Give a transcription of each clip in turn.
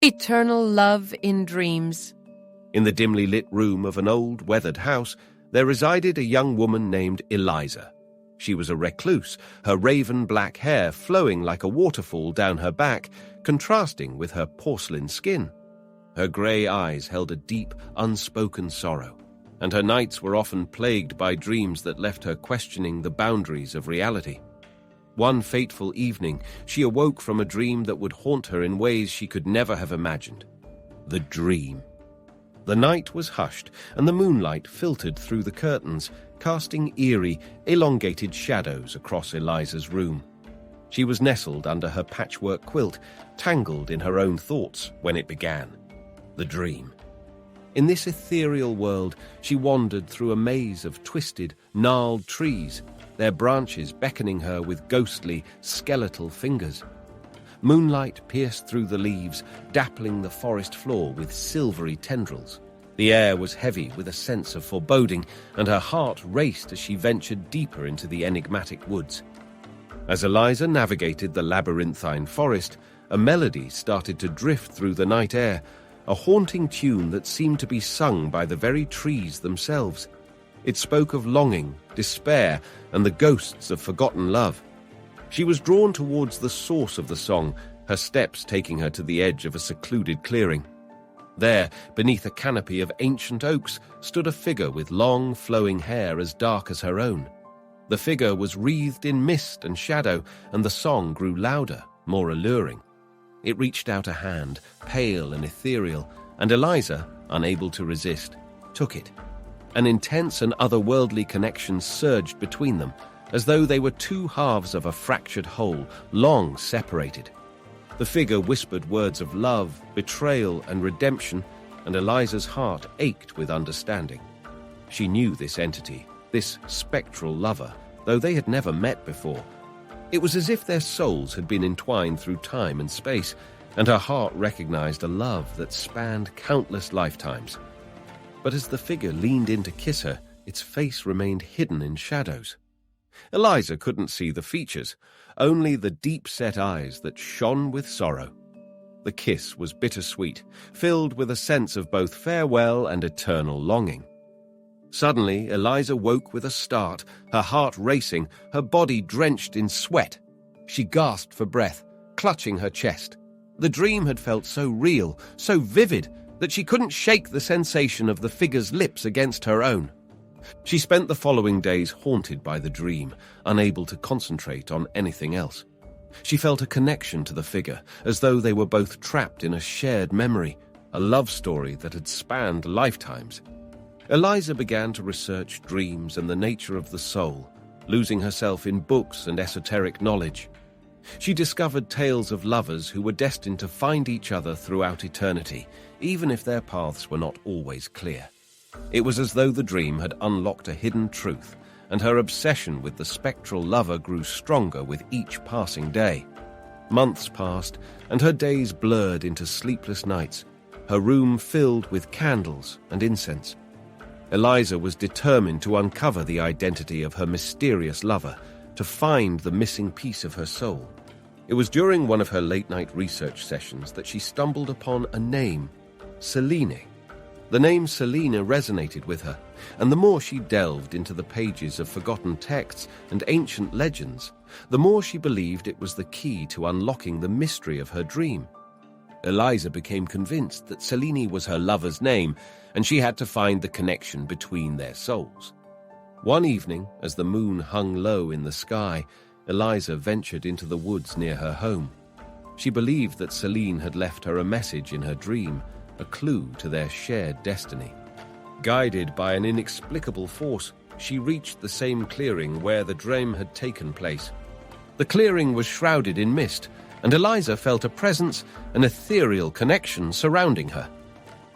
Eternal love in dreams. In the dimly lit room of an old, weathered house, there resided a young woman named Eliza. She was a recluse, her raven-black hair flowing like a waterfall down her back, contrasting with her porcelain skin. Her grey eyes held a deep, unspoken sorrow, and her nights were often plagued by dreams that left her questioning the boundaries of reality. One fateful evening, she awoke from a dream that would haunt her in ways she could never have imagined. The dream. The night was hushed, and the moonlight filtered through the curtains, casting eerie, elongated shadows across Eliza's room. She was nestled under her patchwork quilt, tangled in her own thoughts when it began. The dream. In this ethereal world, she wandered through a maze of twisted, gnarled trees, their branches beckoning her with ghostly, skeletal fingers. Moonlight pierced through the leaves, dappling the forest floor with silvery tendrils. The air was heavy with a sense of foreboding, and her heart raced as she ventured deeper into the enigmatic woods. As Eliza navigated the labyrinthine forest, a melody started to drift through the night air, a haunting tune that seemed to be sung by the very trees themselves. It spoke of longing, despair, and the ghosts of forgotten love. She was drawn towards the source of the song, her steps taking her to the edge of a secluded clearing. There, beneath a canopy of ancient oaks, stood a figure with long, flowing hair as dark as her own. The figure was wreathed in mist and shadow, and the song grew louder, more alluring. It reached out a hand, pale and ethereal, and Eliza, unable to resist, took it. An intense and otherworldly connection surged between them, as though they were two halves of a fractured whole, long separated. The figure whispered words of love, betrayal, and redemption, and Eliza's heart ached with understanding. She knew this entity, this spectral lover, though they had never met before. It was as if their souls had been entwined through time and space, and her heart recognized a love that spanned countless lifetimes. But as the figure leaned in to kiss her, its face remained hidden in shadows. Eliza couldn't see the features, only the deep-set eyes that shone with sorrow. The kiss was bittersweet, filled with a sense of both farewell and eternal longing. Suddenly, Eliza woke with a start, her heart racing, her body drenched in sweat. She gasped for breath, clutching her chest. The dream had felt so real, so vivid, that she couldn't shake the sensation of the figure's lips against her own. She spent the following days haunted by the dream, unable to concentrate on anything else. She felt a connection to the figure, as though they were both trapped in a shared memory, a love story that had spanned lifetimes. Eliza began to research dreams and the nature of the soul, losing herself in books and esoteric knowledge. She discovered tales of lovers who were destined to find each other throughout eternity, even if their paths were not always clear. It was as though the dream had unlocked a hidden truth, and her obsession with the spectral lover grew stronger with each passing day. Months passed, and her days blurred into sleepless nights, her room filled with candles and incense. Eliza was determined to uncover the identity of her mysterious lover, to find the missing piece of her soul. It was during one of her late-night research sessions that she stumbled upon a name, Selene. The name Selena resonated with her, and the more she delved into the pages of forgotten texts and ancient legends, the more she believed it was the key to unlocking the mystery of her dream. Eliza became convinced that Selene was her lover's name, and she had to find the connection between their souls. One evening, as the moon hung low in the sky, Eliza ventured into the woods near her home. She believed that Selene had left her a message in her dream, a clue to their shared destiny. Guided by an inexplicable force, she reached the same clearing where the dream had taken place. The clearing was shrouded in mist, and Eliza felt a presence, an ethereal connection surrounding her.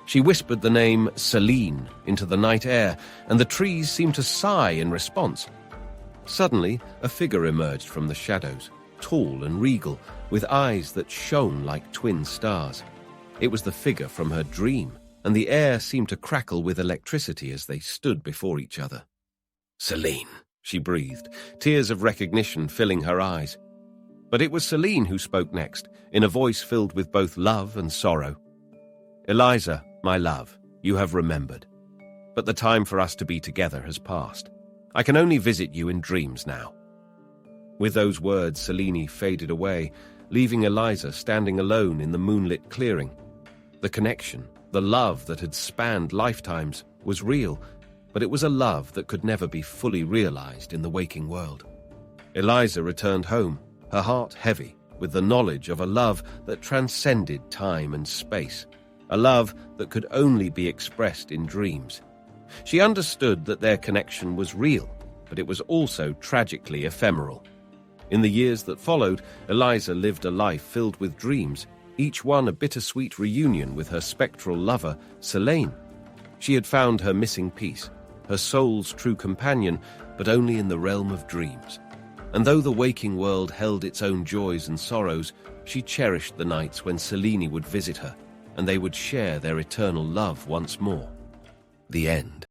She whispered the name Selene into the night air, and the trees seemed to sigh in response. Suddenly, a figure emerged from the shadows, tall and regal, with eyes that shone like twin stars. It was the figure from her dream, and the air seemed to crackle with electricity as they stood before each other. "Selene," she breathed, tears of recognition filling her eyes. But it was Celine who spoke next, in a voice filled with both love and sorrow. "Eliza, my love, you have remembered. But the time for us to be together has passed. I can only visit you in dreams now." With those words, Celine faded away, leaving Eliza standing alone in the moonlit clearing. The connection, the love that had spanned lifetimes, was real, but it was a love that could never be fully realized in the waking world. Eliza returned home, her heart heavy with the knowledge of a love that transcended time and space, a love that could only be expressed in dreams. She understood that their connection was real, but it was also tragically ephemeral. In the years that followed, Eliza lived a life filled with dreams, each one a bittersweet reunion with her spectral lover, Celine. She had found her missing piece, her soul's true companion, but only in the realm of dreams. And though the waking world held its own joys and sorrows, she cherished the nights when Celine would visit her, and they would share their eternal love once more. The end.